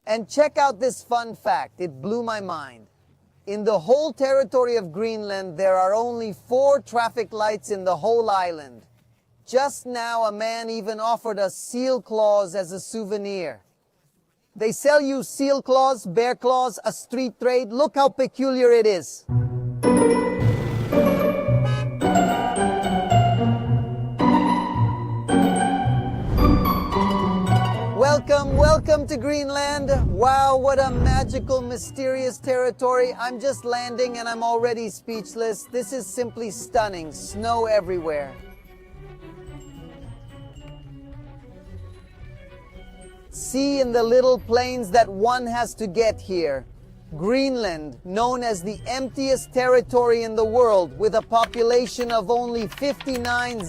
And check out this fun fact, it blew my mind. In the whole territory of Greenland, there are only 4 traffic lights in the whole island. Just now, a man even offered us seal claws as a souvenir. They sell you seal claws, bear claws, a street trade. Look how peculiar it is. Welcome to Greenland. Wow, what a magical, mysterious territory. I'm just landing and I'm already speechless. This is simply stunning. Snow everywhere. See in the little planes that one has to get here. Greenland, known as the emptiest territory in the world, with a population of only 59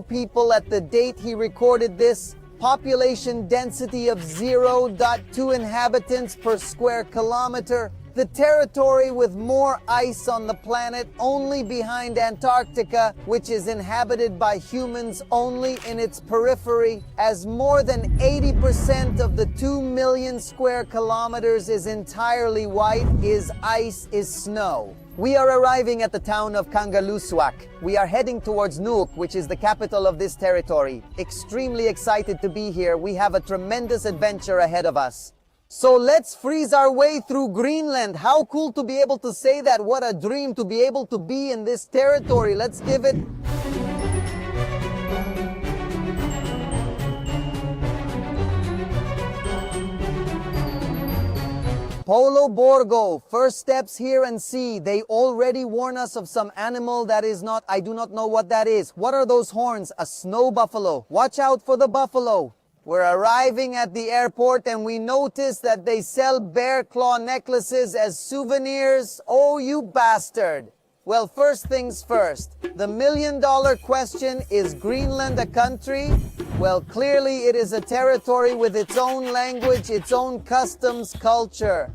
people at the date he recorded this, population density of 0.2 inhabitants per square kilometer, the territory with more ice on the planet only behind Antarctica, which is inhabited by humans only in its periphery, as more than 80% of the 2 million square kilometers is entirely white, is ice, is snow. We are arriving at the town of Kangerlussuaq. We are heading towards Nuuk, which is the capital of this territory. Extremely excited to be here. We have a tremendous adventure ahead of us. So let's freeze our way through Greenland. How cool to be able to say that. What a dream to be able to be in this territory. Let's give it... Polo Borgo, first steps here and see. They already warn us of some animal that is not, I do not know what that is. What are those horns? A snow buffalo. Watch out for the buffalo. We're arriving at the airport and we notice that they sell bear claw necklaces as souvenirs. Oh, you bastard. Well, first things first. The million-dollar question, is Greenland a country? Well, clearly it is a territory with its own language, its own customs, culture.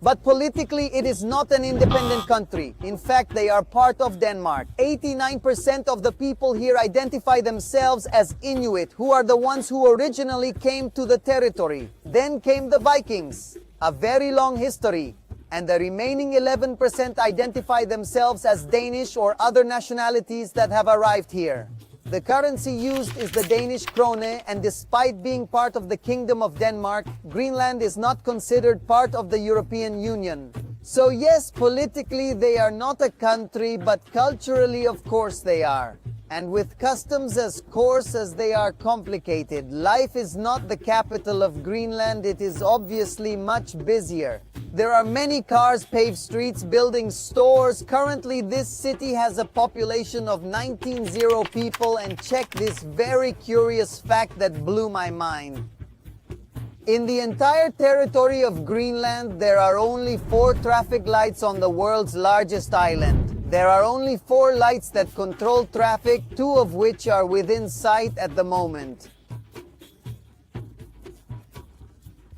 But politically, it is not an independent country. In fact, they are part of Denmark. 89% of the people here identify themselves as Inuit, who are the ones who originally came to the territory. Then came the Vikings, a very long history. And the remaining 11% identify themselves as Danish or other nationalities that have arrived here. The currency used is the Danish krone, and despite being part of the Kingdom of Denmark, Greenland is not considered part of the European Union. So yes, politically they are not a country, but culturally of course they are. And with customs as coarse as they are complicated, life is not the capital of Greenland, it is obviously much busier. There are many cars, paved streets, buildings, stores. Currently, this city has a population of 19 people, and check this very curious fact that blew my mind. In the entire territory of Greenland, there are only 4 traffic lights on the world's largest island. There are only 4 lights that control traffic, 2 of which are within sight at the moment.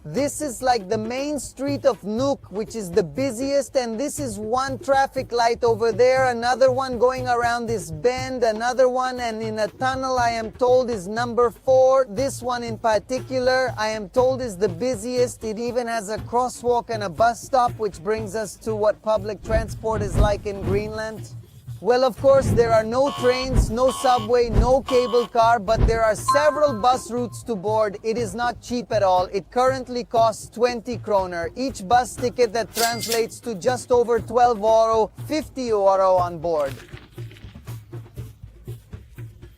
This is like the main street of Nuuk, which is the busiest, and this is one traffic light over there, another one going around this bend, another one, and in a tunnel I am told is number 4. This one in particular I am told is the busiest. It even has a crosswalk and a bus stop, which brings us to what public transport is like in Greenland. Well, of course, there are no trains, no subway, no cable car, but there are several bus routes to board. It is not cheap at all. It currently costs 20 kroner. Each bus ticket that translates to just over 12 euro, 50 euro on board.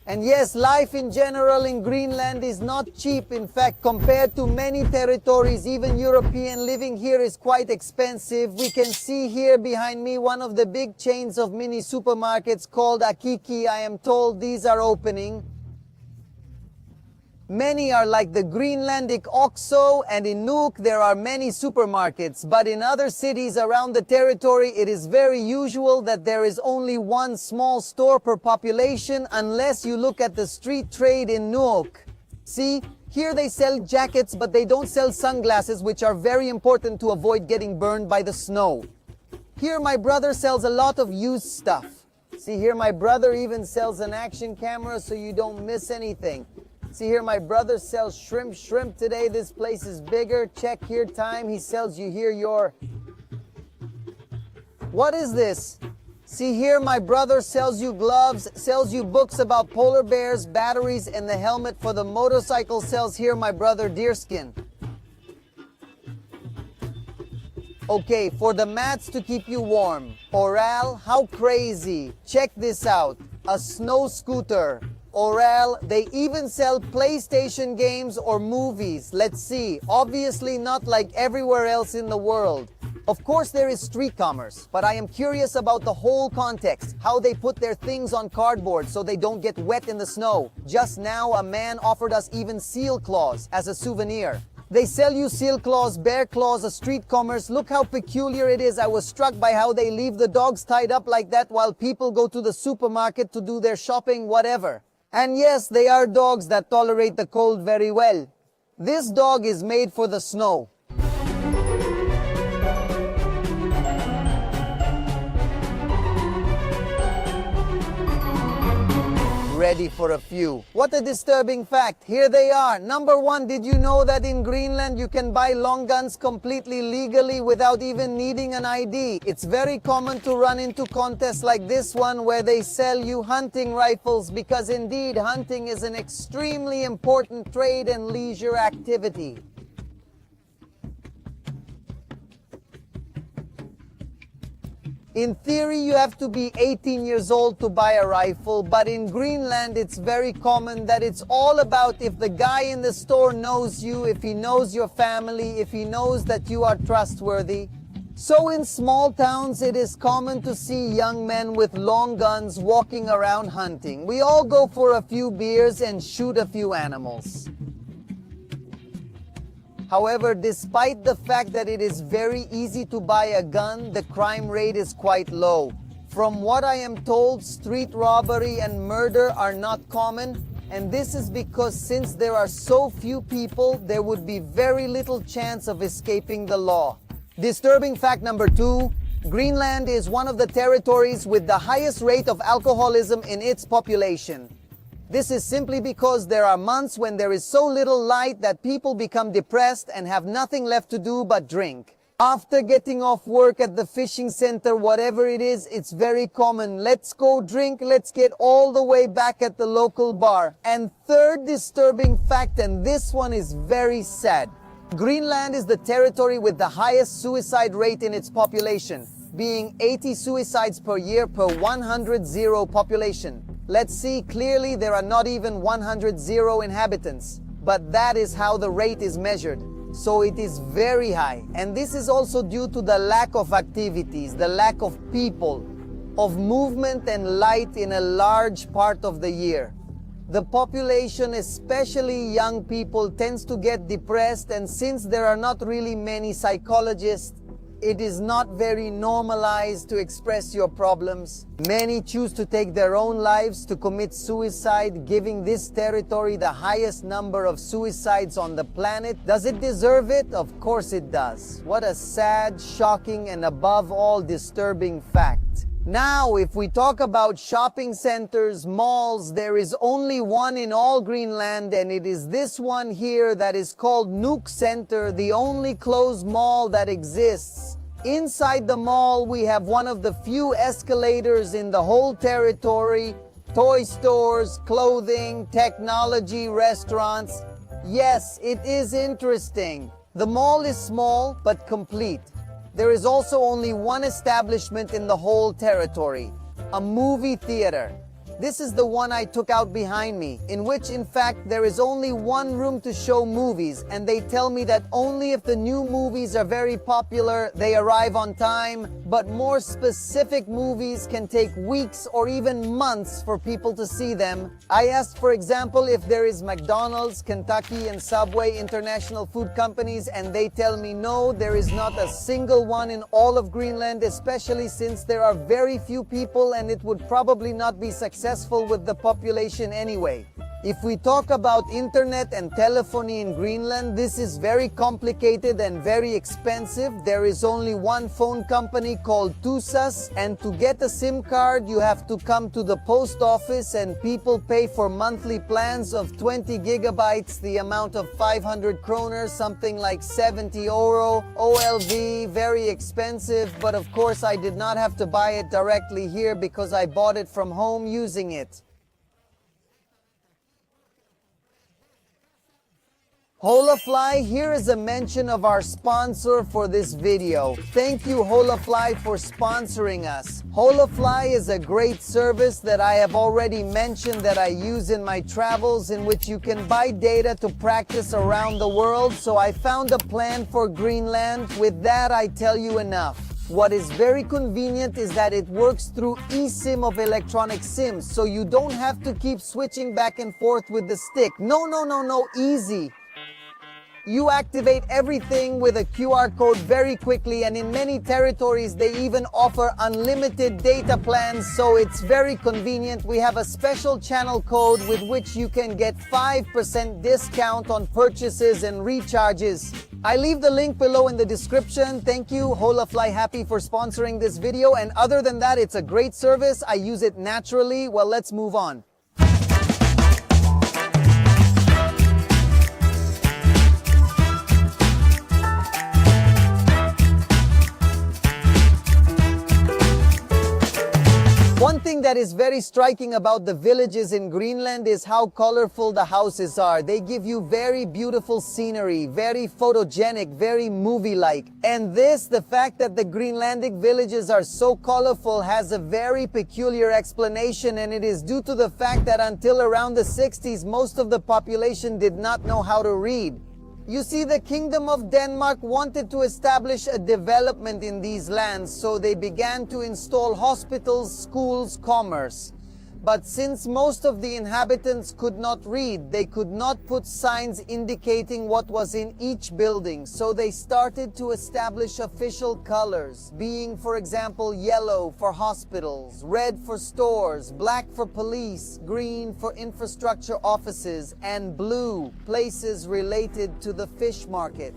And yes, life in general in Greenland is not cheap. In fact, compared to many territories, even European, living here is quite expensive. We can see here behind me one of the big chains of mini supermarkets called Akiki. I am told these are opening. Many are like the Greenlandic OXO, and in Nuuk there are many supermarkets. But in other cities around the territory, it is very usual that there is only one small store per population, unless you look at the street trade in Nuuk. See, here they sell jackets, but they don't sell sunglasses, which are very important to avoid getting burned by the snow. Here my brother sells a lot of used stuff. See, here my brother even sells an action camera so you don't miss anything. See here, my brother sells shrimp today. This place is bigger. Check here time. He sells you here your... What is this? See here, my brother sells you gloves, sells you books about polar bears, batteries, and the helmet for the motorcycle. Sells here, my brother, deerskin. Okay, for the mats to keep you warm. Oral, how crazy. Check this out. A snow scooter. Oral, they even sell PlayStation games or movies. Let's see. Obviously not like everywhere else in the world. Of course there is street commerce, but I am curious about the whole context, how they put their things on cardboard so they don't get wet in the snow. Just now a man offered us even seal claws as a souvenir. They sell you seal claws, bear claws, a street commerce. Look how peculiar it is. I was struck by how they leave the dogs tied up like that while people go to the supermarket to do their shopping, whatever. And yes, they are dogs that tolerate the cold very well. This dog is made for the snow. Ready for a few. What a disturbing fact. Here they are. Number one, did you know that in Greenland you can buy long guns completely legally without even needing an ID? It's very common to run into contests like this one where they sell you hunting rifles because indeed hunting is an extremely important trade and leisure activity. In theory, you have to be 18 years old to buy a rifle, but in Greenland, it's very common that it's all about if the guy in the store knows you, if he knows your family, if he knows that you are trustworthy. So in small towns, it is common to see young men with long guns walking around hunting. We all go for a few beers and shoot a few animals. However, despite the fact that it is very easy to buy a gun, the crime rate is quite low. From what I am told, street robbery and murder are not common, and this is because since there are so few people, there would be very little chance of escaping the law. Disturbing fact number 2, Greenland is one of the territories with the highest rate of alcoholism in its population. This is simply because there are months when there is so little light that people become depressed and have nothing left to do but drink. After getting off work at the fishing center, whatever it is, it's very common. Let's go drink, let's get all the way back at the local bar. And third disturbing fact, and this one is very sad. Greenland is the territory with the highest suicide rate in its population, being 80 suicides per year per 100 population. Let's see, clearly there are not even 100 inhabitants, but that is how the rate is measured. So it is very high, and this is also due to the lack of activities, the lack of people, of movement and light in a large part of the year. The population, especially young people, tends to get depressed, and since there are not really many psychologists, it is not very normalized to express your problems. Many choose to take their own lives, to commit suicide, giving this territory the highest number of suicides on the planet. Does it deserve it? Of course it does. What a sad, shocking, and above all disturbing fact. Now, if we talk about shopping centers, malls, there is only one in all Greenland, and it is this one here that is called Nuuk Center, the only closed mall that exists. Inside the mall, we have one of the few escalators in the whole territory, toy stores, clothing, technology, restaurants. Yes, it is interesting. The mall is small, but complete. There is also only one establishment in the whole territory, a movie theater. This is the one I took out behind me, in which in fact there is only one room to show movies, and they tell me that only if the new movies are very popular, they arrive on time, but more specific movies can take weeks or even months for people to see them. I asked, for example, if there is McDonald's, Kentucky, and Subway international food companies, and they tell me no, there is not a single one in all of Greenland, especially since there are very few people and it would probably not be successful with the population anyway. If we talk about internet and telephony in Greenland, this is very complicated and very expensive. There is only one phone company called Tusas, and to get a SIM card, you have to come to the post office, and people pay for monthly plans of 20 gigabytes, the amount of 500 kroner, something like 70 euro. OLV, very expensive, but of course I did not have to buy it directly here because I bought it from home using it. Holafly, here is a mention of our sponsor for this video. Thank you Holafly for sponsoring us. Holafly is a great service that I have already mentioned that I use in my travels, in which you can buy data to practice around the world. So I found a plan for Greenland. With that, I tell you enough. What is very convenient is that it works through eSIM of electronic SIMs, so you don't have to keep switching back and forth with the stick. No, easy. You activate everything with a QR code very quickly, and in many territories they even offer unlimited data plans, so it's very convenient. We have a special channel code with which you can get 5% discount on purchases and recharges. I leave the link below in the description. Thank you Holafly Happy for sponsoring this video, and other than that, it's a great service. I use it naturally. Well, let's move on. One thing that is very striking about the villages in Greenland is how colorful the houses are. They give you very beautiful scenery, very photogenic, very movie-like. And the fact that the Greenlandic villages are so colorful, has a very peculiar explanation, and it is due to the fact that until around the 60s, most of the population did not know how to read. You see, the Kingdom of Denmark wanted to establish a development in these lands, so they began to install hospitals, schools, commerce. But since most of the inhabitants could not read, they could not put signs indicating what was in each building, so they started to establish official colors, being, for example, yellow for hospitals, red for stores, black for police, green for infrastructure offices, and blue places related to the fish market.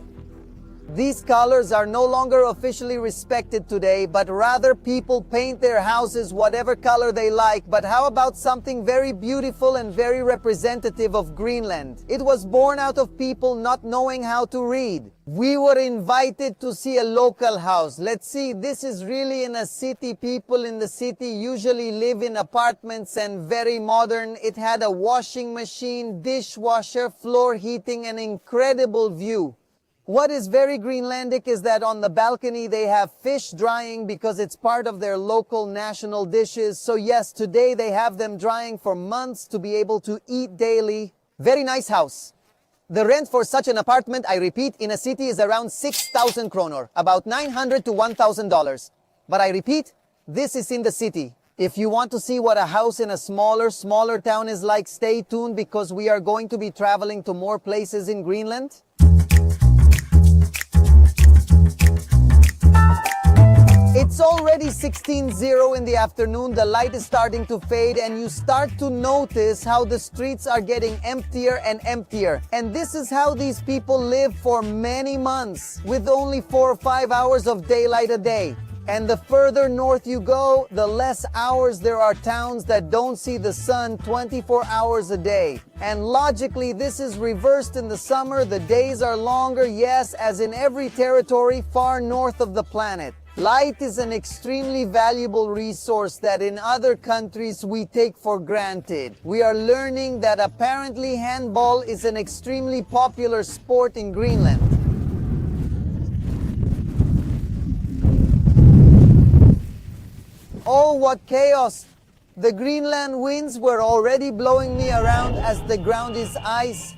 These colors are no longer officially respected today, but rather people paint their houses whatever color they like. But how about something very beautiful and very representative of Greenland? It was born out of people not knowing how to read. We were invited to see a local house. Let's see, this is really in a city. People in the city usually live in apartments and very modern. It had a washing machine, dishwasher, floor heating, an incredible view. What is very Greenlandic is that on the balcony they have fish drying because it's part of their local national dishes. So yes, today they have them drying for months to be able to eat daily. Very nice house. The rent for such an apartment, I repeat, in a city is around 6,000 kroner, about $900 to $1,000. But I repeat, this is in the city. If you want to see what a house in a smaller town is like, stay tuned because we are going to be traveling to more places in Greenland. It's already 16:00 in the afternoon, the light is starting to fade, and you start to notice how the streets are getting emptier and emptier. And this is how these people live for many months, with only 4 or 5 hours of daylight a day. And the further north you go, the less hours there are towns that don't see the sun 24 hours a day. And logically, this is reversed in the summer. The days are longer, yes, as in every territory far north of the planet. Light is an extremely valuable resource that in other countries we take for granted. We are learning that apparently handball is an extremely popular sport in Greenland. Oh, what chaos! The Greenland winds were already blowing me around as the ground is ice.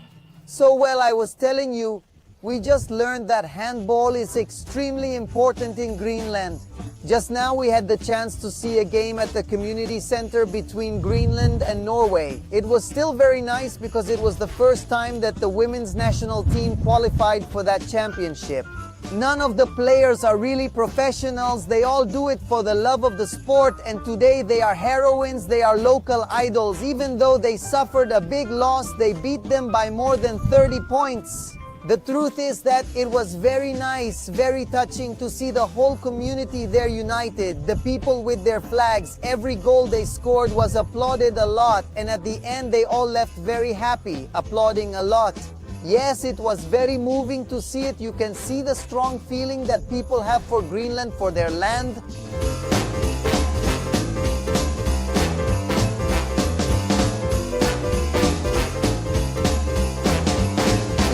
So well, I was telling you, we just learned that handball is extremely important in Greenland. Just now we had the chance to see a game at the community center between Greenland and Norway. It was still very nice because it was the first time that the women's national team qualified for that championship. None of the players are really professionals. They all do it for the love of the sport, and today they are heroines, they are local idols. Even though they suffered a big loss, they beat them by more than 30 points. The truth is that it was very nice, very touching to see the whole community there united, the people with their flags. Every goal they scored was applauded a lot, and at the end they all left very happy, applauding a lot. Yes, it was very moving to see it. You can see the strong feeling that people have for Greenland, for their land.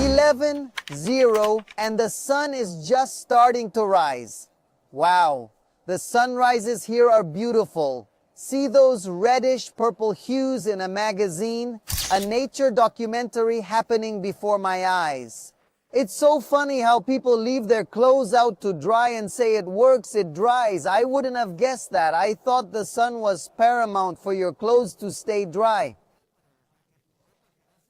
Eleven, 0, and the sun is just starting to rise. Wow, the sunrises here are beautiful. See those reddish purple hues in a magazine? A nature documentary happening before my eyes. It's so funny how people leave their clothes out to dry and say it works, it dries. I wouldn't have guessed that. I thought the sun was paramount for your clothes to stay dry.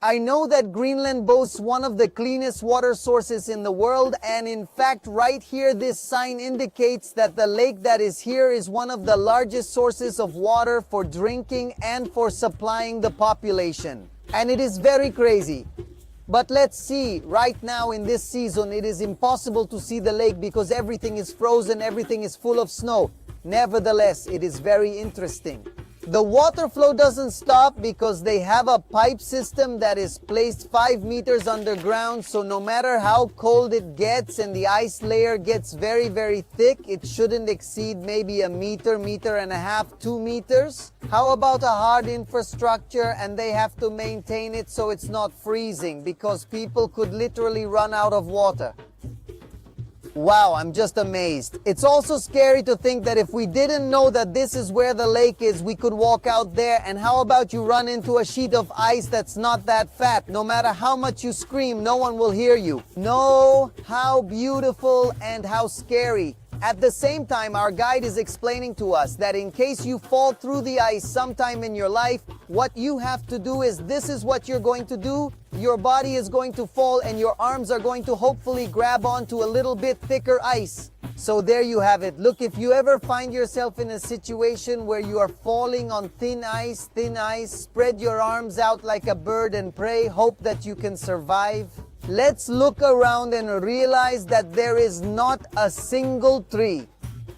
I know that Greenland boasts one of the cleanest water sources in the world, and in fact right here this sign indicates that the lake that is here is one of the largest sources of water for drinking and for supplying the population. And it is very crazy. But let's see, right now in this season it is impossible to see the lake because everything is frozen, everything is full of snow. Nevertheless, it is very interesting. The water flow doesn't stop because they have a pipe system that is placed 5 meters underground, so no matter how cold it gets and the ice layer gets very, very thick, it shouldn't exceed maybe a meter, meter and a half, 2 meters. How about a hard infrastructure, and they have to maintain it so it's not freezing because people could literally run out of water. Wow, I'm just amazed. It's also scary to think that if we didn't know that this is where the lake is, we could walk out there, and how about you run into a sheet of ice that's not that fat? No matter how much you scream, no one will hear you. No, how beautiful and how scary. At the same time, our guide is explaining to us that in case you fall through the ice sometime in your life, what you have to do is, this is what you're going to do. Your body is going to fall and your arms are going to hopefully grab onto a little bit thicker ice. So there you have it. Look, if you ever find yourself in a situation where you are falling on thin ice, spread your arms out like a bird and pray, hope that you can survive. Let's look around and realize that there is not a single tree.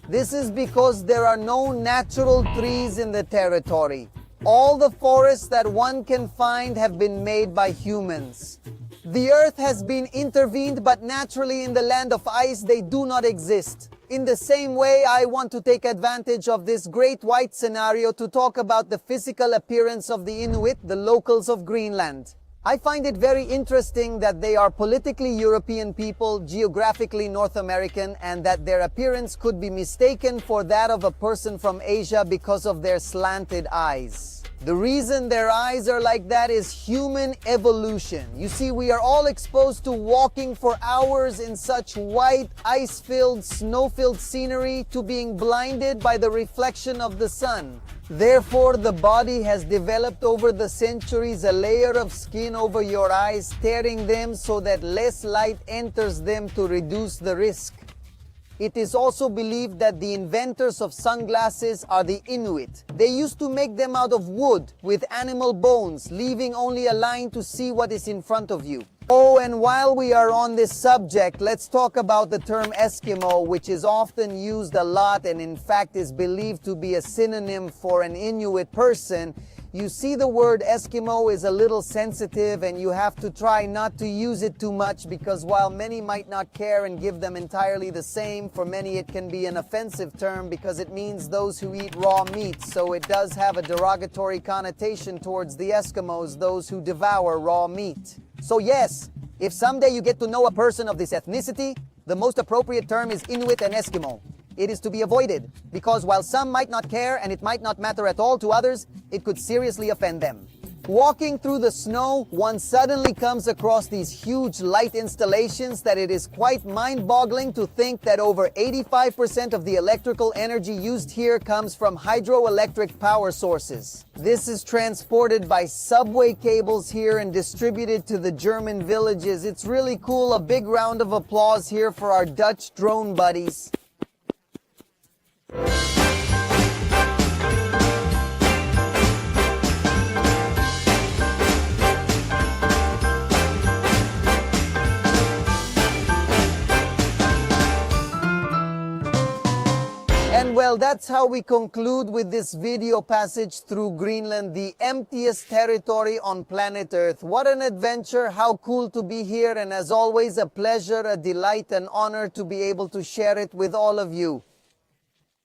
This is because there are no natural trees in the territory. All the forests that one can find have been made by humans. The earth has been intervened, but naturally in the land of ice they do not exist. In the same way, I want to take advantage of this great white scenario to talk about the physical appearance of the Inuit, the locals of Greenland. I find it very interesting that they are politically European people, geographically North American, and that their appearance could be mistaken for that of a person from Asia because of their slanted eyes. The reason their eyes are like that is human evolution. You see, we are all exposed to walking for hours in such white, ice-filled, snow-filled scenery, to being blinded by the reflection of the sun. Therefore, the body has developed over the centuries a layer of skin over your eyes, tearing them so that less light enters them to reduce the risk. It is also believed that the inventors of sunglasses are the Inuit. They used to make them out of wood with animal bones, leaving only a line to see what is in front of you. Oh, and while we are on this subject, let's talk about the term Eskimo, which is often used a lot and in fact is believed to be a synonym for an Inuit person. You see, the word Eskimo is a little sensitive and you have to try not to use it too much, because while many might not care and give them entirely the same, for many it can be an offensive term because it means those who eat raw meat. So it does have a derogatory connotation towards the Eskimos, those who devour raw meat. So yes, if someday you get to know a person of this ethnicity, the most appropriate term is Inuit and Eskimo. It is to be avoided, because while some might not care and it might not matter at all to others, it could seriously offend them. Walking through the snow, one suddenly comes across these huge light installations that it is quite mind-boggling to think that over 85% of the electrical energy used here comes from hydroelectric power sources. This is transported by subway cables here and distributed to the German villages. It's really cool. A big round of applause here for our Dutch drone buddies. And well, that's how we conclude with this video passage through Greenland, the emptiest territory on planet Earth. What an adventure, how cool to be here, and as always, a pleasure, a delight, an honor to be able to share it with all of you.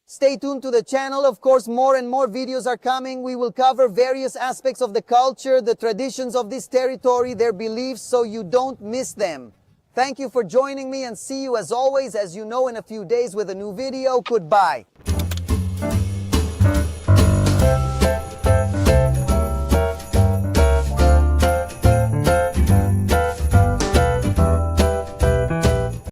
Stay tuned to the channel. Of course, more and more videos are coming. We will cover various aspects of the culture, the traditions of this territory, their beliefs, so you don't miss them. Thank you for joining me, and see you as always, as you know, in a few days with a new video. Goodbye.